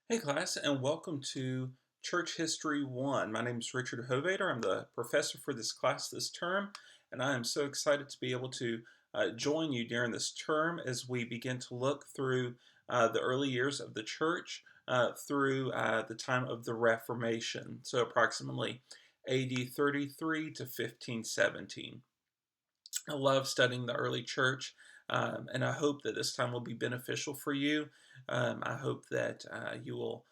Hey class, and welcome to Church History 1. My name is Richard Hovader. I'm the professor for this class this term, and I am so excited to be able to join you during this term as we begin to look through the early years of the church through the time of the Reformation, so approximately AD 33 to 1517. I love studying the early church, and I hope that this time will be beneficial for you. I hope that you will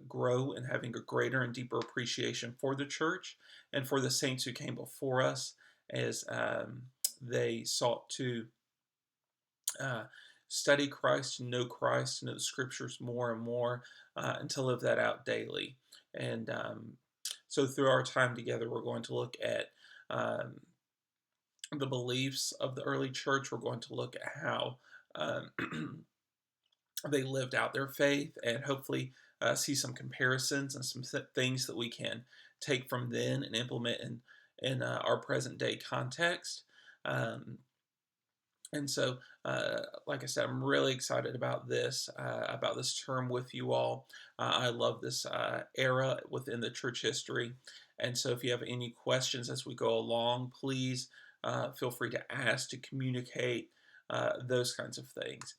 grow in having a greater and deeper appreciation for the church and for the saints who came before us as they sought to uh, study Christ, to know the scriptures more and more, and to live that out daily. And so, through our time together, we're going to look at um, the beliefs of the early church. We're going to look at how they lived out their faith and hopefully see some comparisons and some things that we can take from then and implement in our present day context. Um, and so, like I said, I'm really excited about this term with you all. I love this era within the church history. And so, if you have any questions as we go along, please feel free to ask, to communicate, those kinds of things.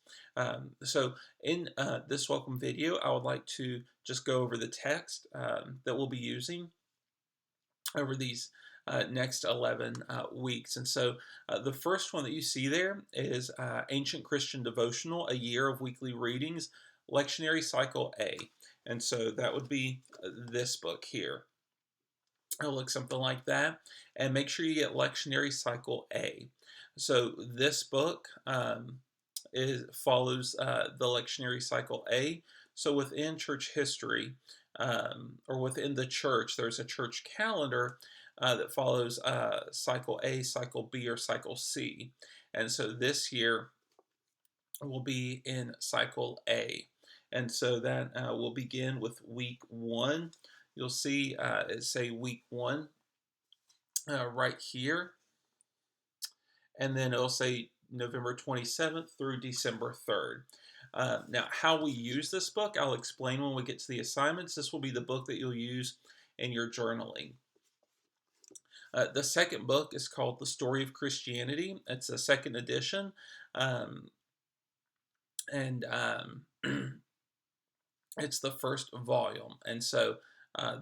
So, in this welcome video, I would like to just go over the text that we'll be using over these next 11 weeks. And so the first one that you see there is Ancient Christian Devotional, a year of weekly readings, Lectionary Cycle A. And so that would be this book here. It'll look something like that. And make sure you get Lectionary Cycle A. So this book follows the Lectionary Cycle A. So within church history, or within the church, there's a church calendar that follows cycle A, cycle B, or cycle C. And so this year will be in cycle A. And so that will begin with week 1. You'll see it say week 1 right here. And then it'll say November 27th through December 3rd. Now, how we use this book, I'll explain when we get to the assignments. This will be the book that you'll use in your journaling. The second book is called The Story of Christianity. It's a second edition. Um, and It's the first volume. And so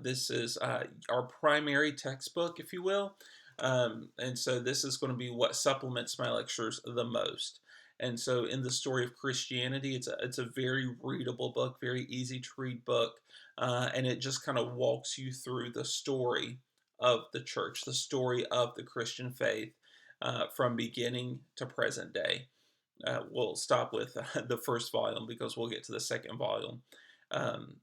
this is our primary textbook, if you will. And so this is going to be what supplements my lectures the most. And so in the Story of Christianity, it's a very readable book, very easy to read book, and it just kind of walks you through the story of the church, the story of the Christian faith from beginning to present day. We'll stop with the first volume because we'll get to the second volume um,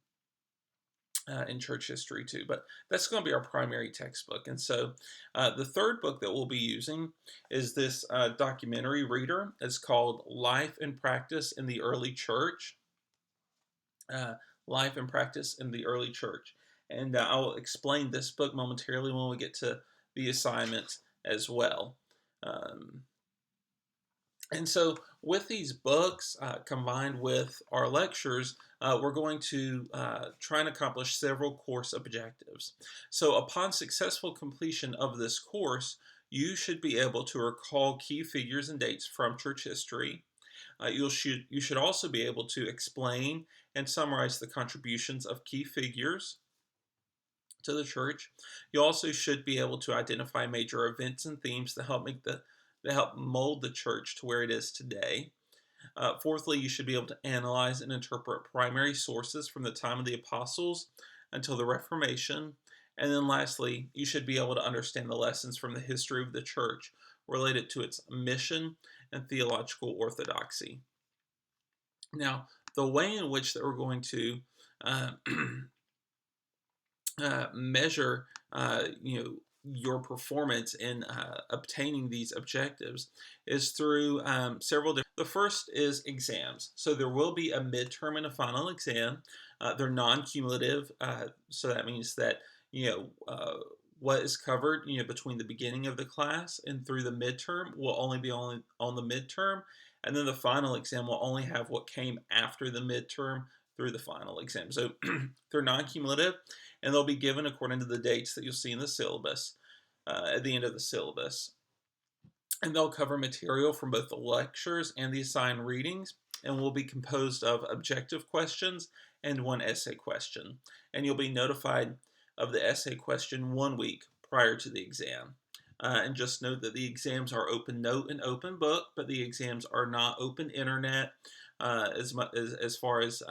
in church history too. But that's going to be our primary textbook. And so the third book that we'll be using is this documentary reader. It's called Life and Practice in the Early Church. Uh, Life and Practice in the Early Church. And I'll explain this book momentarily when we get to the assignments as well. Um, and so, with these books combined with our lectures, we're going to try and accomplish several course objectives. So, upon successful completion of this course, you should be able to recall key figures and dates from church history. You should also be able to explain and summarize the contributions of key figures to the church. You also should be able to identify major events and themes that help mold the church to where it is today. Fourthly, you should be able to analyze and interpret primary sources from the time of the apostles until the Reformation. And then lastly, you should be able to understand the lessons from the history of the church related to its mission and theological orthodoxy. Now, the way in which that we're going to uh, measure, your performance in obtaining these objectives is through several different. The first is exams. So there will be a midterm and a final exam. They're non-cumulative, so that means that what is covered between the beginning of the class and through the midterm will only be on the midterm, and then the final exam will only have what came after the midterm through the final exam. So they're non-cumulative, and they'll be given according to the dates that you'll see in the syllabus at the end of the syllabus. And they'll cover material from both the lectures and the assigned readings, and will be composed of objective questions and one essay question. And you'll be notified of the essay question 1 week prior to the exam. And just note that the exams are open note and open book, but the exams are not open internet as far as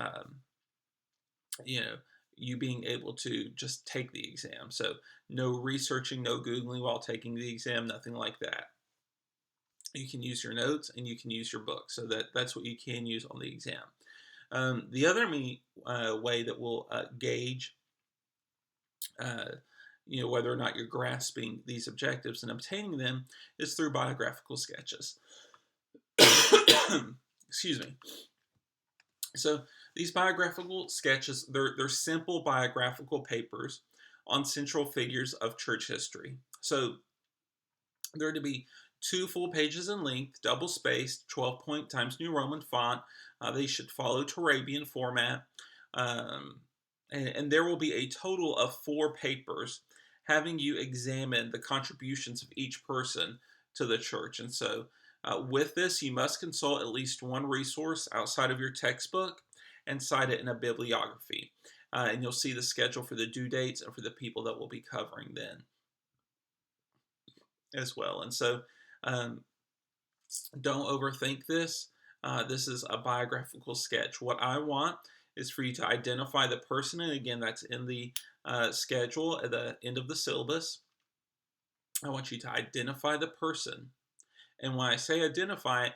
you being able to just take the exam. So no researching, no Googling while taking the exam, nothing like that. You can use your notes and you can use your book. So that's what you can use on the exam. The other way that we'll gauge whether or not you're grasping these objectives and obtaining them is through biographical sketches. Excuse me. So these biographical sketches, they're simple biographical papers on central figures of church history. So they're to be 2 full pages in length, double spaced, 12-point Times New Roman font. They should follow Turabian format. And there will be a total of 4 papers having you examine the contributions of each person to the church. And so with this, you must consult at least one resource outside of your textbook and cite it in a bibliography. And you'll see the schedule for the due dates and for the people that we'll be covering then as well. And so don't overthink this. This is a biographical sketch. What I want is for you to identify the person, and again, that's in the schedule at the end of the syllabus. I want you to identify the person. And when I say identify,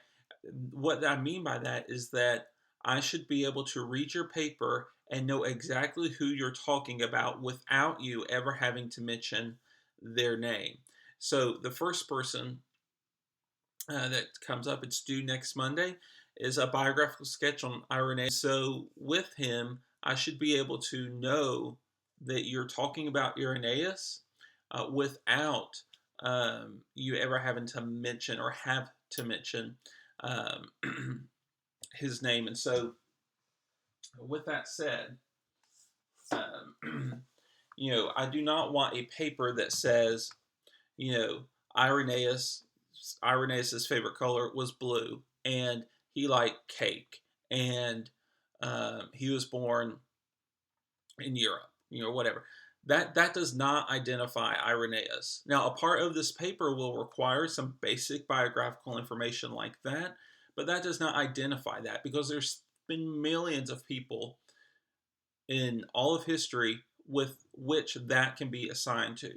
what I mean by that is that I should be able to read your paper and know exactly who you're talking about without you ever having to mention their name. So the first person that comes up, it's due next Monday, is a biographical sketch on Irenaeus. So with him, I should be able to know that you're talking about Irenaeus without you ever having to mention or have to mention his name. And so with that said, I do not want a paper that says, Irenaeus' favorite color was blue, and he liked cake, and he was born in Europe, whatever. That does not identify Irenaeus. Now, a part of this paper will require some basic biographical information like that, but that does not identify that, because there's been millions of people in all of history with which that can be assigned to.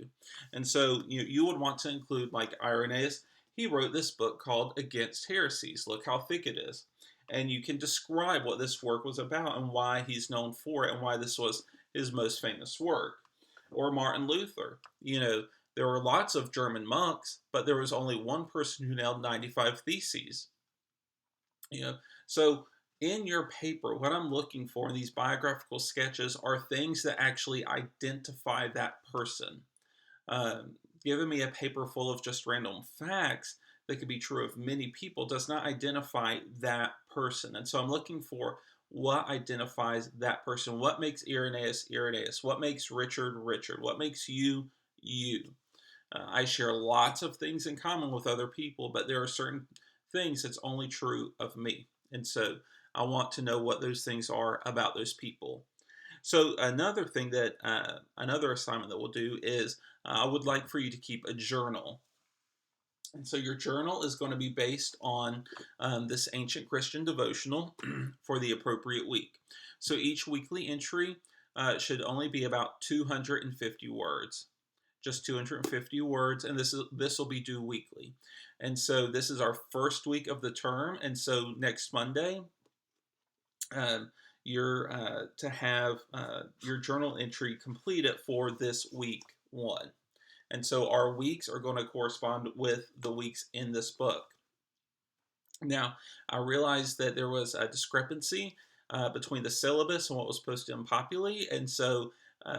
And so you would want to include, like, Irenaeus. He wrote this book called Against Heresies. Look how thick it is. And you can describe what this work was about and why he's known for it and why this was his most famous work. Or Martin Luther. There were lots of German monks, but there was only one person who nailed 95 theses. So in your paper, what I'm looking for in these biographical sketches are things that actually identify that person. Giving me a paper full of just random facts that could be true of many people does not identify that person. And so I'm looking for what identifies that person. What makes Irenaeus Irenaeus? What makes Richard Richard? What makes you you? I share lots of things in common with other people, but there are certain things that's only true of me. And so I want to know what those things are about those people. So another thing that, another assignment that we'll do is I would like for you to keep a journal. And so your journal is going to be based on this ancient Christian devotional for the appropriate week. So each weekly entry should only be about 250 words. Just 250 words, and this will be due weekly. And so this is our first week of the term, and so next Monday, you're to have your journal entry completed for this week 1. And so our weeks are going to correspond with the weeks in this book. Now, I realized that there was a discrepancy between the syllabus and what was posted in Populi, and so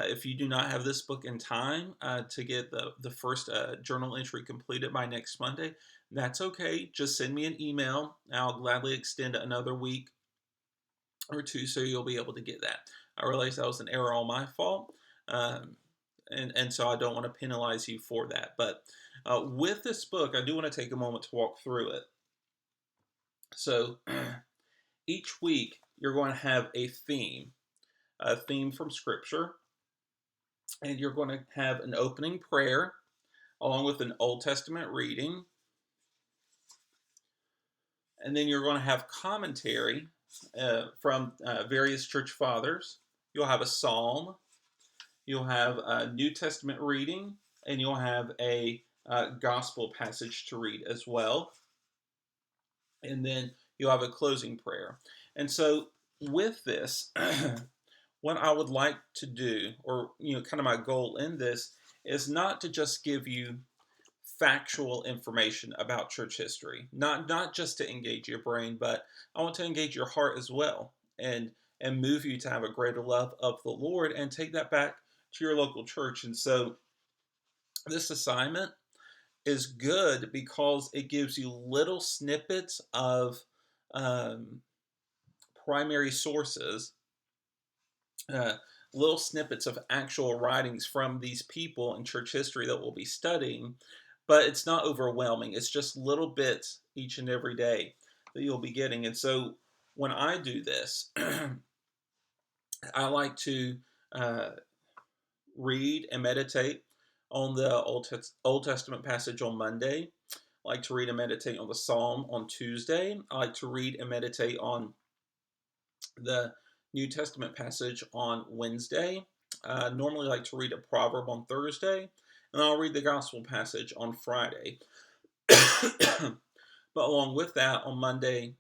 if you do not have this book in time to get the first journal entry completed by next Monday, that's okay. Just send me an email. I'll gladly extend another week or two, so you'll be able to get that. I realize that was an error on my fault, um, and so I don't want to penalize you for that. But with this book, I do want to take a moment to walk through it. So each week, you're going to have a theme from Scripture, and you're going to have an opening prayer along with an Old Testament reading, and then you're going to have commentary from various church fathers. You'll have a psalm, you'll have a New Testament reading, and you'll have a gospel passage to read as well. And then you'll have a closing prayer. And so, with this, what I would like to do, or kind of my goal in this, is not to just give you factual information about church history, not just to engage your brain, but I want to engage your heart as well, and move you to have a greater love of the Lord and take that back to your local church. And so this assignment is good because it gives you little snippets of um, primary sources, uh, little snippets of actual writings from these people in church history that we'll be studying, but it's not overwhelming. It's just little bits each and every day that you'll be getting. And so when I do this, I like to uh, read and meditate on the Old Testament passage on Monday. I like to read and meditate on the Psalm on Tuesday. I like to read and meditate on the New Testament passage on Wednesday. Normally like to read a proverb on Thursday, and I'll read the gospel passage on Friday. But along with that, on Monday,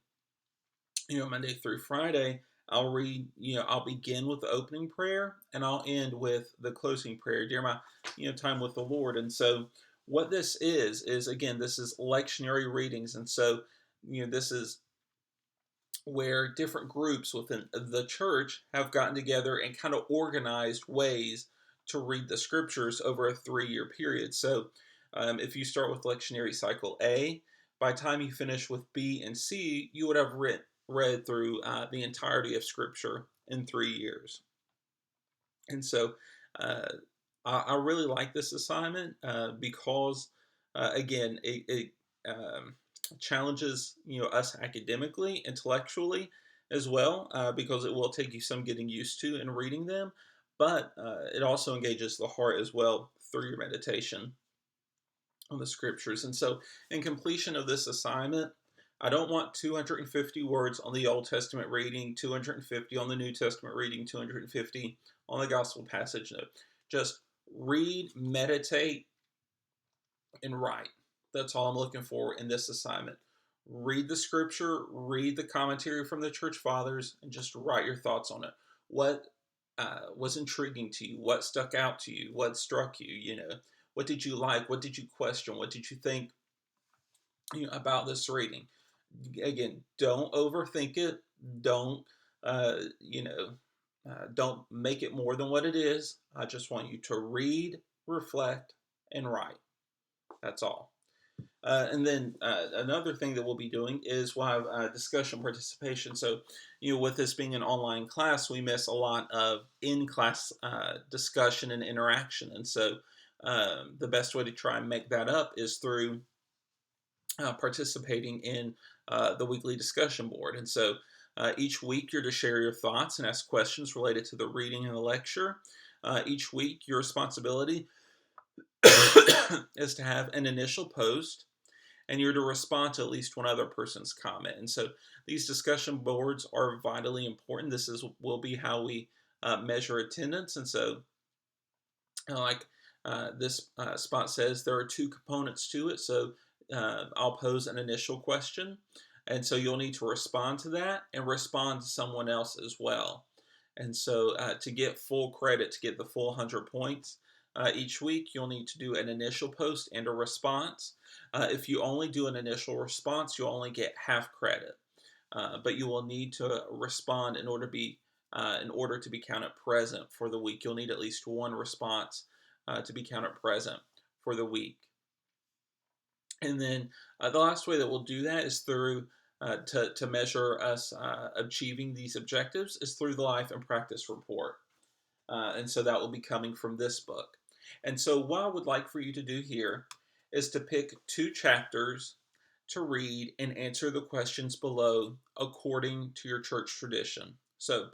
Monday through Friday, I'll read, I'll begin with the opening prayer and I'll end with the closing prayer during my, time with the Lord. And so what this is again, this is lectionary readings. And so, this is where different groups within the church have gotten together and kind of organized ways to read the scriptures over a 3-year period. So if you start with lectionary cycle A, by the time you finish with B and C, you would have read through the entirety of scripture in 3 years. And so uh, I really like this assignment because, again, it challenges us academically, intellectually as well, because it will take you some getting used to in reading them, but it also engages the heart as well through your meditation on the scriptures. And so, in completion of this assignment, I don't want 250 words on the Old Testament reading, 250 on the New Testament reading, 250 on the gospel passage note. Just read, meditate, and write. That's all I'm looking for in this assignment. Read the scripture, read the commentary from the church fathers, and just write your thoughts on it. What was intriguing to you? What stuck out to you? What struck you? What did you like? What did you question? What did you think about this reading? Again, don't overthink it. Don't don't make it more than what it is. I just want you to read, reflect, and write. That's all. And then another thing that we'll be doing is we'll have discussion participation. So, with this being an online class, we miss a lot of in-class discussion and interaction. And so the best way to try and make that up is through participating in the weekly discussion board. And so each week you're to share your thoughts and ask questions related to the reading and the lecture. Each week your responsibility is to have an initial post, and you're to respond to at least one other person's comment. And so these discussion boards are vitally important. This will be how we measure attendance. And so, like this spot says, there are 2 components to it. So I'll pose an initial question, and so you'll need to respond to that and respond to someone else as well. And so to get full credit, to get the full 100 points, each week, you'll need to do an initial post and a response. If you only do an initial response, you'll only get half credit. But you will need to respond in order to be counted present for the week. You'll need at least one response to be counted present for the week. And then the last way that we'll do that is through to measure us achieving these objectives is through the life and practice report. And so that will be coming from this book. And so what I would like for you to do here is to pick 2 chapters to read and answer the questions below according to your church tradition. So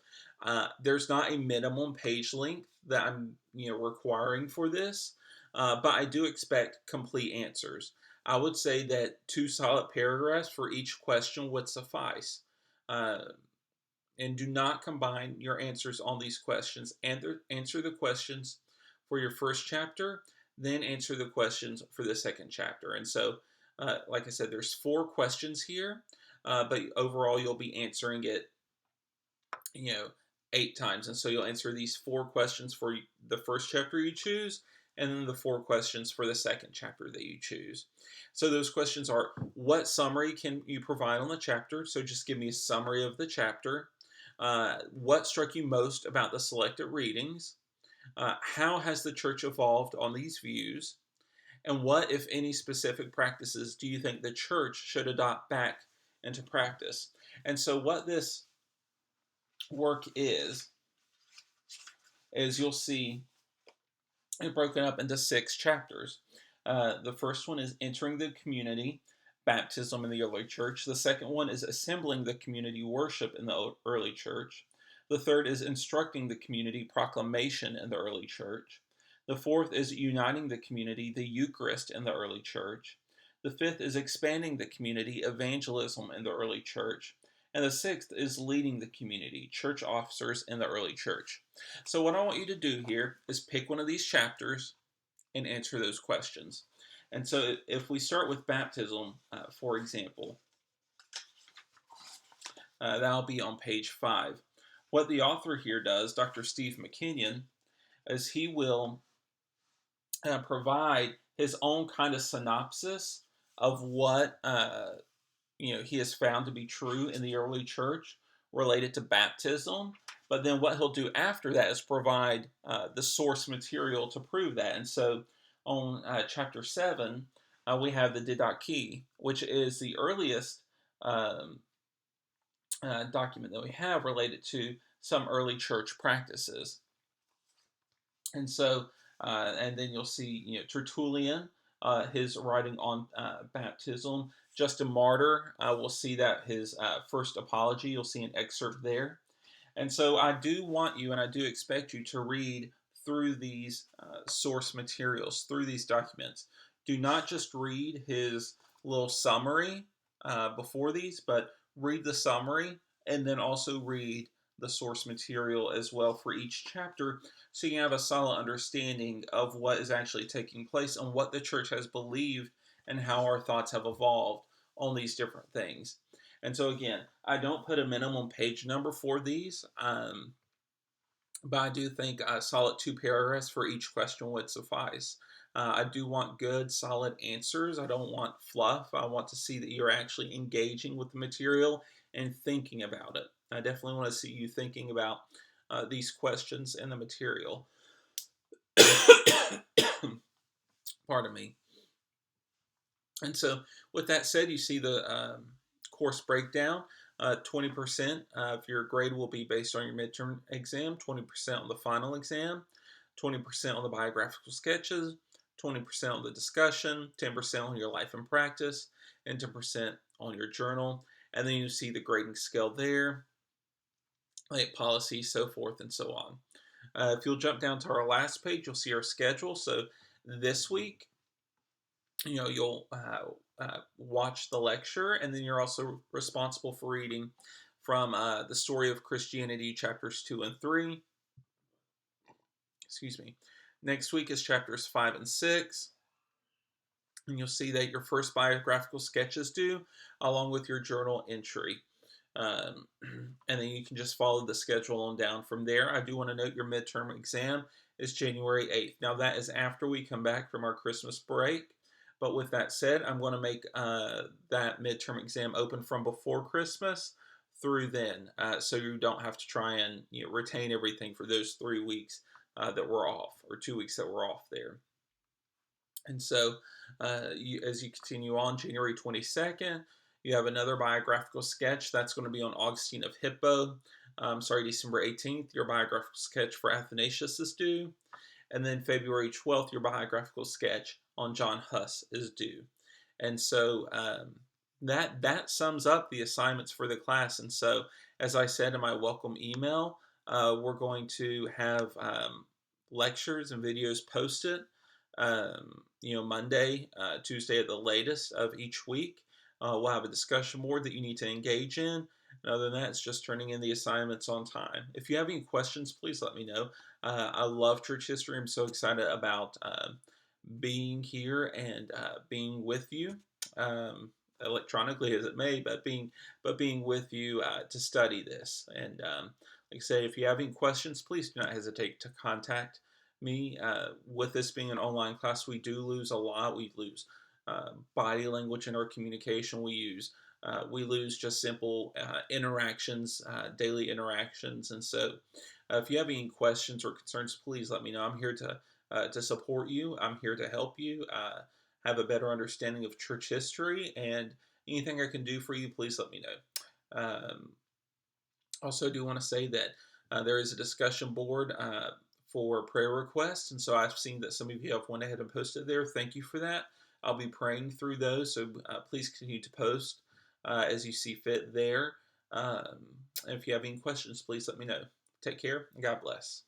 there's not a minimum page length that I'm requiring for this, but I do expect complete answers. I would say that 2 solid paragraphs for each question would suffice. Uh, and do not combine your answers on these questions. Answer the questions for your first chapter, then answer the questions for the second chapter. And so, like I said, there's 4 questions here, but overall you'll be answering it, 8 times. And so you'll answer these 4 questions for the first chapter you choose, and then the 4 questions for the second chapter that you choose. So those questions are, what summary can you provide on the chapter? So just give me a summary of the chapter. What struck you most about the selected readings? How has the church evolved on these views? And what, if any, specific practices do you think the church should adopt back into practice? And so what this work is you'll see it broken up into 6 chapters. The first one is entering the community, baptism in the early church. The second one is assembling the community, worship in the early church. The third is instructing the community, proclamation in the early church. The fourth is uniting the community, the Eucharist in the early church. The fifth is expanding the community, evangelism in the early church. And the sixth is leading the community, church officers in the early church. So what I want you to do here is pick one of these chapters and answer those questions. And so if we start with baptism, for example, that'll be on page 5. What the author here does, Dr. Steve McKinnon, is he will provide his own kind of synopsis of what he has found to be true in the early church related to baptism. But then what he'll do after that is provide the source material to prove that. And so on chapter 7, we have the Didache, which is the earliest document that we have related to some early church practices. And so, and then you'll see, Tertullian, his writing on baptism. Justin Martyr, we'll see that his first apology, you'll see an excerpt there. And so I do want you and I do expect you to read through these source materials, through these documents. Do not just read his little summary before these, but read the summary and then also read the source material as well for each chapter, so you have a solid understanding of what is actually taking place and what the church has believed and how our thoughts have evolved on these different things. And so again, I don't put a minimum page number for these, but I do think a solid 2 paragraphs for each question would suffice. I do want good, solid answers. I don't want fluff. I want to see that you're actually engaging with the material and thinking about it. I definitely want to see you thinking about these questions and the material. Pardon me. And so with that said, you see the course breakdown. 20% of your grade will be based on your midterm exam, 20% on the final exam, 20% on the biographical sketches, 20% on the discussion, 10% on your life and practice, and 10% on your journal. And then you see the grading scale there, like policy, so forth and so on. If you'll jump down to our last page, you'll see our schedule. So this week, you'll watch the lecture, and then you're also responsible for reading from the Story of Christianity, chapters 2 and 3. Excuse me. Next week is chapters 5 and 6. And you'll see that your first biographical sketch is due, along with your journal entry. And then you can just follow the schedule on down from there. I do want to note your midterm exam is January 8th. Now that is after we come back from our Christmas break. But with that said, I'm going to make that midterm exam open from before Christmas through then, so you don't have to try and retain everything for those 3 weeks that we're off, or 2 weeks that we're off there. And so as you continue on, January 22nd, You have another biographical sketch that's going to be on Augustine of Hippo. December 18th, your biographical sketch for Athanasius is due. And then February 12th, your biographical sketch on John Huss is due. And so that sums up the assignments for the class. And so, as I said in my welcome email, we're going to have lectures and videos posted, Monday, Tuesday at the latest of each week. We'll have a discussion board that you need to engage in. And other than that, it's just turning in the assignments on time. If you have any questions, please let me know. I love church history. I'm so excited about being here and being with you, electronically as it may, but being with you to study this. And like I said, if you have any questions, please do not hesitate to contact me. With this being an online class, we do lose a lot. We lose body language in our communication. We lose just simple interactions, daily interactions. And so, if you have any questions or concerns, please let me know. I'm here to support you. I'm here to help you have a better understanding of church history, and anything I can do for you, please let me know. Also, do want to say that there is a discussion board for prayer requests, and so I've seen that some of you have went ahead and posted there. Thank you for that. I'll be praying through those, so please continue to post as you see fit there. And if you have any questions, please let me know. Take care, and God bless.